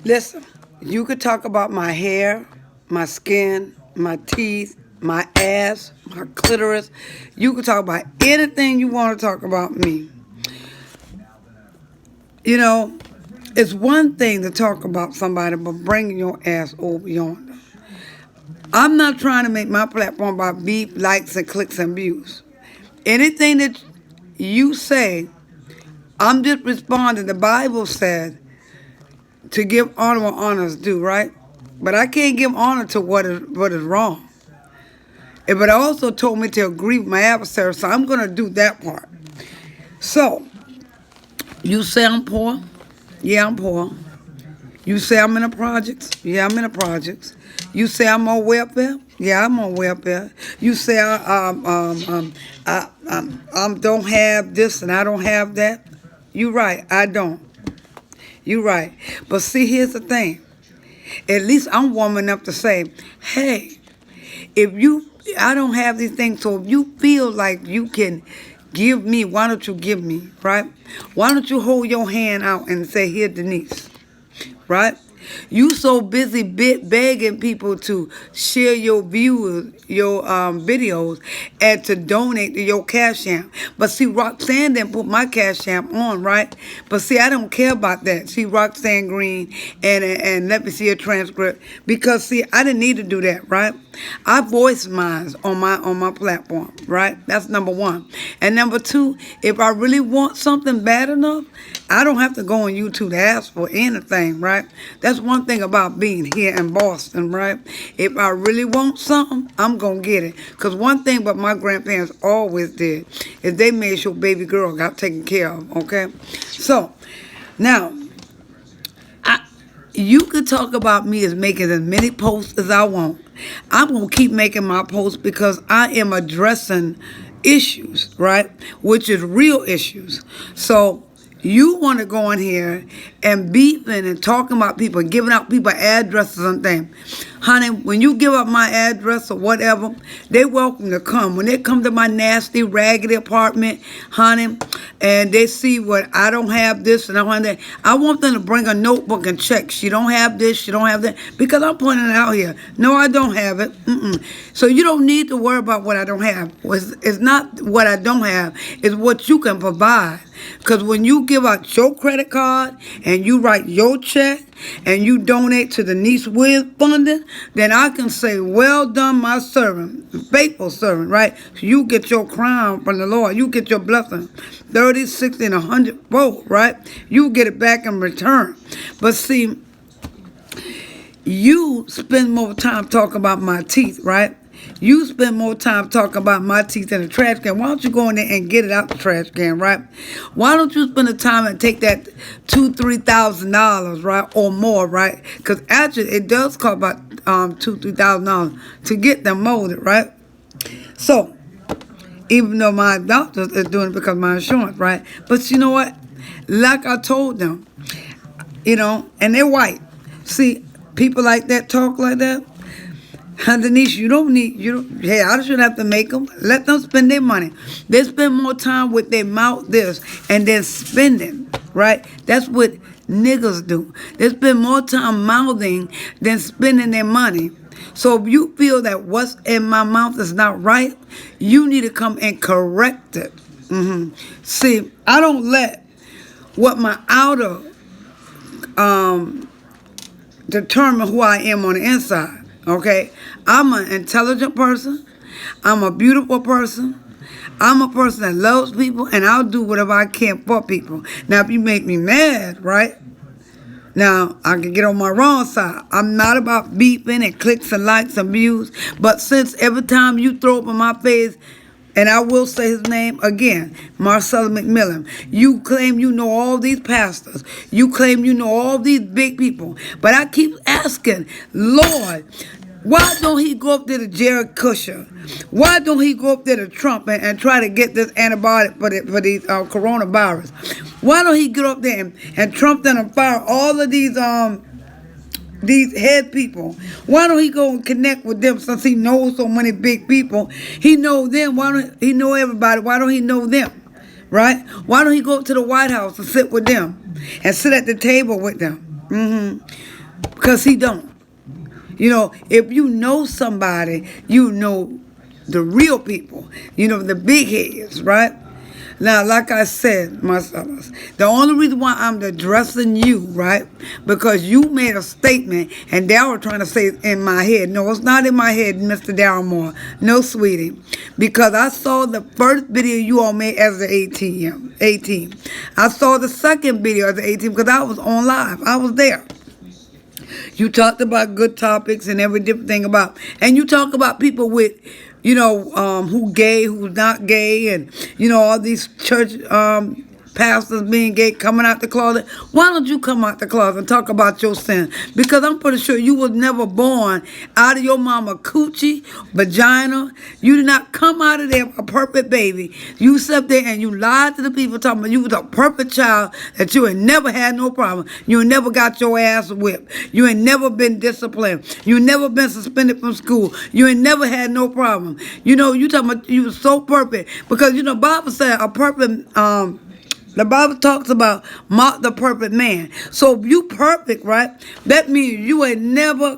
Listen, you could talk about my hair, my skin, my teeth, my ass, my clitoris. You could talk about anything you want to talk about me. You know, it's one thing to talk about somebody, but bringing your ass over yonder. I'm not trying to make my platform about beef, likes, and clicks and views. Anything that you say, I'm just responding. The Bible said to give honor what honor is due, right? But I can't give honor to what is wrong. But it also told me to agree with my adversary, so I'm going to do that part. So, you say I'm poor? Yeah, I'm poor. You say I'm in the projects? Yeah, I'm in the projects. You say I'm on welfare? Yeah, I'm on welfare. You say I don't have this and I don't have that? You right, I don't. You right. But see, here's the thing. At least I'm warm enough to say, hey, if you, I don't have these things, so if you feel like you can give me, why don't you give me, right? Why don't you hold your hand out and say, here, Denise, right? You so busy begging people to share your views, your videos, and to donate to your Cash App. But see, Roxanne didn't put my Cash App on, right? But see, I don't care about that. See, Roxanne Green, and let me see a transcript. Because see, I didn't need to do that, right? I voiced mine on my platform, right? That's number one. And number two, if I really want something bad enough, I don't have to go on YouTube to ask for anything, right? That's one thing about being here in Boston, right? If I really want something, I'm going to get it. Because one thing but my grandparents always did is they made sure baby girl got taken care of, okay? So, now, you could talk about me as making as many posts as I want. I'm going to keep making my posts because I am addressing issues, right? Which is real issues. So you want to go in here and beefing and talking about people, giving out people addresses and things. Honey, when you give up my address or whatever, they welcome to come. When they come to my nasty, raggedy apartment, honey, and they see what I don't have this and I don't have that, I want them to bring a notebook and check. She don't have this, she don't have that, because I'm pointing it out here. No, I don't have it. So you don't need to worry about what I don't have. It's not what I don't have. It's what you can provide. Because when you give out your credit card and you write your check and you donate to the Niece Wiz funding, then I can say, well done, my servant, faithful servant, right? So you get your crown from the Lord. You get your blessing, 30, 60, and 100 fold, right? You get it back in return. But see, you spend more time talking about my teeth, right? You spend more time talking about my teeth in the trash can. Why don't you go in there and get it out the trash can, right? Why don't you spend the time and take that $2,000-3,000, right, or more, right? Because actually, it does cost about $2,000-3,000 to get them molded, right? So, even though my doctor is doing it because of my insurance, right? But you know what? Like I told them, and they're white. See, people like that talk like that. Denise, hey, I shouldn't have to make them. Let them spend their money. They spend more time with their mouth this and then spending, right? That's what niggas do. They spend more time mouthing than spending their money. So if you feel that what's in my mouth is not right, you need to come and correct it. See, I don't let what my outer determine who I am on the inside. Okay, I'm an intelligent person. I'm a beautiful person. I'm a person that loves people, and I'll do whatever I can for people. Now, if you make me mad, right? Now, I can get on my wrong side. I'm not about beeping and clicks and likes and views, but since every time you throw up in my face, and I will say his name again, Marcella McMillan. You claim you know all these pastors. You claim you know all these big people. But I keep asking, Lord, why don't he go up there to Jared Kushner? Why don't he go up there to Trump and try to get this antibiotic for the coronavirus? Why don't he get up there and Trump then fire all of these head people? Why don't he go and connect with them since he knows so many big people? He knows them. Why don't he know everybody? Why don't he know them? Right? Why don't he go up to the White House and sit with them and sit at the table with them? Because he don't. You know, if you know somebody, you know the real people. You know, the big heads, right? Now, like I said, my fellas, the only reason why I'm addressing you, right, because you made a statement and Darryl trying to say it in my head. No, it's not in my head, Mr. Darryl Moore. No, sweetie. Because I saw the first video you all made as the 18. I saw the second video as the 18 because I was on live. I was there. You talked about good topics and every different thing about, and you talk about people with, you know, who gay, who's not gay, and you know all these church pastors being gay, coming out the closet. Why don't you come out the closet and talk about your sin? Because I'm pretty sure you was never born out of your mama coochie, vagina. You did not come out of there a perfect baby. You sat there and you lied to the people talking about you was a perfect child, that you ain't never had no problem. You ain't never got your ass whipped. You ain't never been disciplined. You ain't never been suspended from school. You ain't never had no problem. You know, you talking about you was so perfect. Because, you know, Bible said a perfect, the Bible talks about mock the perfect man. So if you perfect, right, that means you ain't never,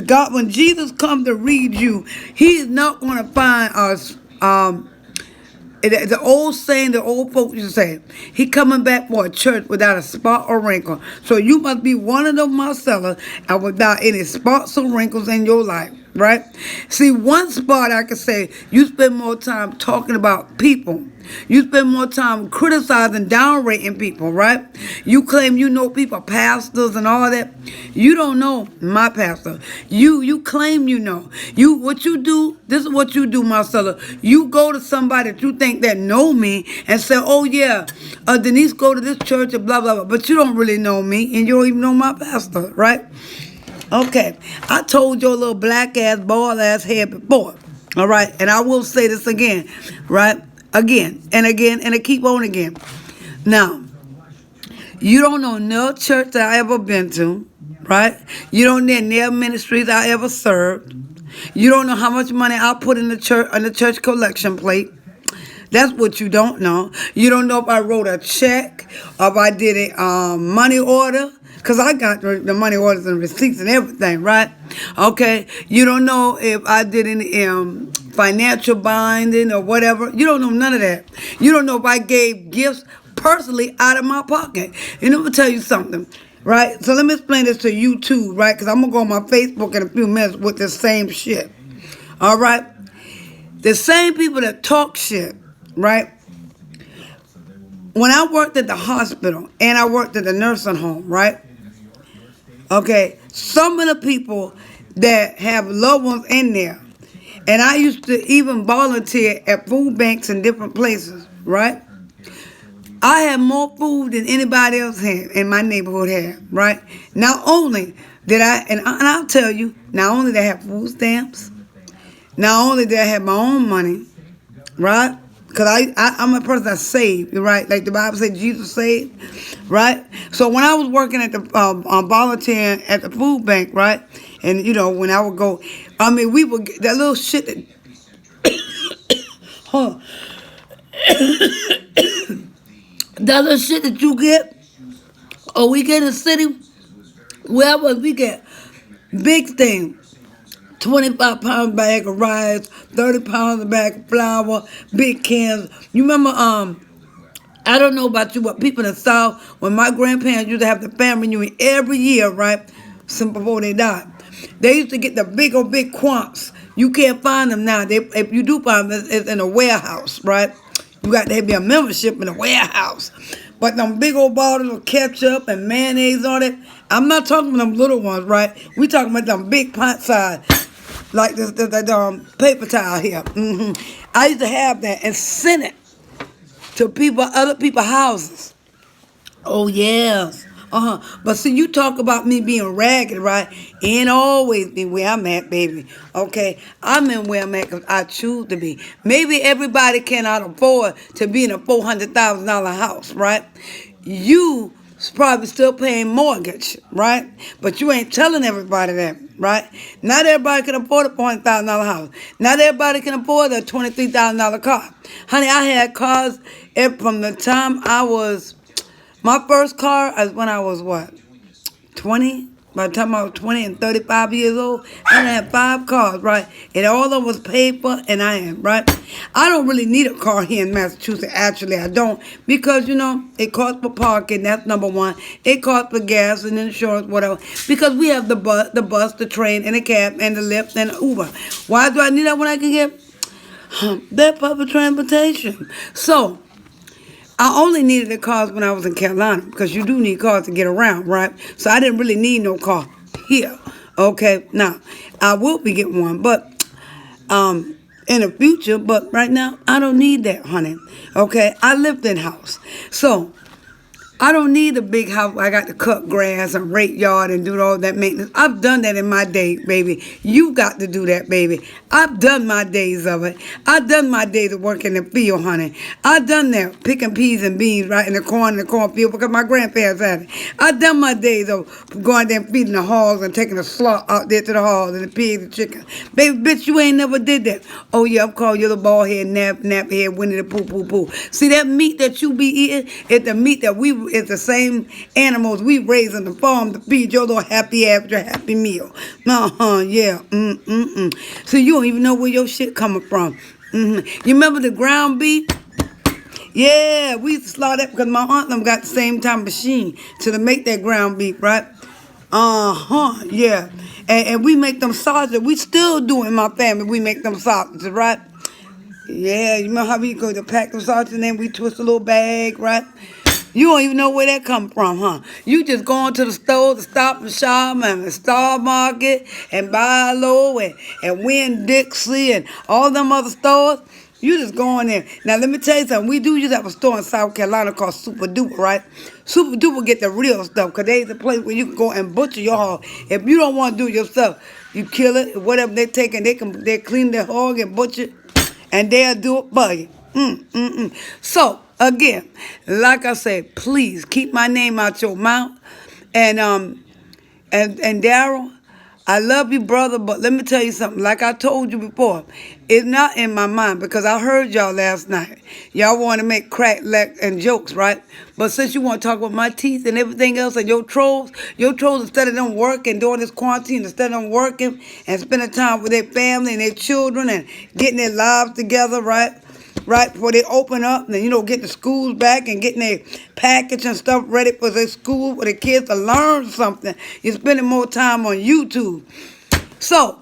God, when Jesus come to read you, he is not going to find us, the old saying, the old folks used to say, he coming back for a church without a spot or wrinkle. So you must be one of them Marcella and without any spots or wrinkles in your life, right? See, one spot I could say, you spend more time talking about people. You spend more time criticizing, downrating people, right? You claim you know people, pastors and all that. You don't know my pastor. You claim you know. What you do, this is what you do, Marcella. You go to somebody that you think that know me and say, oh yeah, Denise go to this church and blah, blah, blah. But you don't really know me and you don't even know my pastor, right? Okay, I told your little black ass, bald ass head before, all right? And I will say this again, right? Again and again and I keep on again. Now, you don't know no church that I ever been to, right? You don't know no ministries I ever served. You don't know how much money I put in the church collection plate. That's what you don't know. You don't know if I wrote a check or if I did a money order. Because I got the money orders and receipts and everything, right? Okay. You don't know if I did any financial binding or whatever. You don't know none of that. You don't know if I gave gifts personally out of my pocket. And let me tell you something, right? So let me explain this to you too, right? Because I'm going to go on my Facebook in a few minutes with the same shit. All right? The same people that talk shit, right? When I worked at the hospital and I worked at the nursing home, right? Okay, some of the people that have loved ones in there, and I used to even volunteer at food banks in different places, right? I had more food than anybody else had in my neighborhood had, right? Not only did and I'll tell you, not only did I have food stamps, not only did I have my own money, right? Because I'm a person that saved, right? Like the Bible said, Jesus saved, right? So when I was working at the volunteering at the food bank, right? And, you know, when I would go, I mean, we would get that little shit that, huh? That little shit that you get, or we get in the city, wherever we get big things. 25 pound bag of rice, 30 pounds a bag of flour, big cans. You remember, I don't know about you, but people in the South, when my grandparents used to have the family reunion every year, right, since before they died, they used to get the big old big quants. You can't find them now. If you do find them, it's in a warehouse, right? You got to be a membership in a warehouse. But them big old bottles of ketchup and mayonnaise on it, I'm not talking about them little ones, right? We talking about them big pint size. Like this paper towel here. I used to have that and send it to other people's houses. Oh, yes. But see, you talk about me being ragged, right? Ain't always be where I'm at, baby. Okay? I'm in where I'm at because I choose to be. Maybe everybody cannot afford to be in a $400,000 house, right? You probably still paying mortgage, right? But you ain't telling everybody that, right? Not everybody can afford a $400,000 house. Not everybody can afford a $23,000 car. Honey, I had cars from the time my first car is when I was what? 20. By the time I was 20 and 35 years old, I had 5 cars, right? And all of them was paid for, and I am, right? I don't really need a car here in Massachusetts. Actually, I don't. Because, it costs for parking. That's number one. It costs for gas and insurance, whatever. Because we have the bus, the train, and the cab, and the Lyft, and the Uber. Why do I need that when I can get that public transportation? So, I only needed the cars when I was in Carolina because you do need cars to get around, right? So I didn't really need no car here. Okay, now I will be getting one, but in the future. But right now I don't need that, honey. Okay, I lived in house, so I don't need a big house. I got to cut grass and rake yard and do all that maintenance. I've done that in my day, baby. You got to do that, baby. I've done my days of it. I've done my days of working in the field, honey. I've done that, picking peas and beans right in the cornfield because my grandparents had it. I've done my days of going there and feeding the hogs and taking the slaughter out there to the hogs and the pigs and chicken. Baby, bitch, you ain't never did that. Oh, yeah, I'm calling you the bald head, nap head, Winnie the Pooh. See, that meat that you be eating is the meat that it's the same animals we raise on the farm to feed your little happy ass, your happy meal. Yeah. So you don't even know where your shit coming from. You remember the ground beef? Yeah, we used to slaughter that because my aunt and them got the same type of machine to make that ground beef, right? Yeah. And we make them sausages. We still do it in my family. We make them sausages, right? Yeah, you know how we go to pack them sausages and then we twist a little bag, right? You don't even know where that come from, huh? You just going to the store, the Stop and Shop and the Star Market and Buy Low and Winn Dixie and all them other stores. You just go in there. Now, let me tell you something. We do just have a store in South Carolina called Super Duper, right? Super Duper get the real stuff because they the place where you can go and butcher your hog. If you don't want to do it yourself, you kill it, whatever they take, and they clean their hog and butcher it, and they'll do it for you. So, again, like I said, please keep my name out your mouth. And Daryl, I love you, brother, but let me tell you something. Like I told you before, it's not in my mind because I heard y'all last night. Y'all want to make crack and jokes, right? But since you want to talk about my teeth and everything else and your trolls instead of them working during this quarantine, instead of them working and spending time with their family and their children and getting their lives together, right before they open up, and getting the schools back and getting their package and stuff ready for their school for the kids to learn something. You're spending more time on YouTube. So,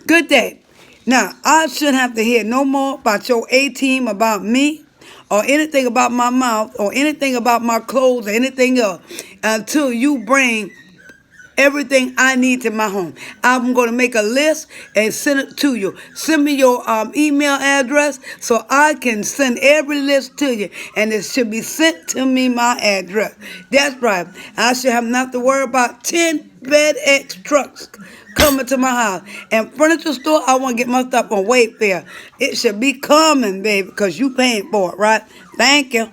good day. Now, I shouldn't have to hear no more about your A-team, about me, or anything about my mouth, or anything about my clothes, or anything else, until you bring everything I need to my home. I'm going to make a list and send it to you. Send me your email address so I can send every list to you. And it should be sent to me, my address. That's right. I should have not to worry about 10 FedEx trucks coming to my house. And furniture store, I want to get my stuff on Wayfair. It should be coming, baby, because you paying for it, right? Thank you.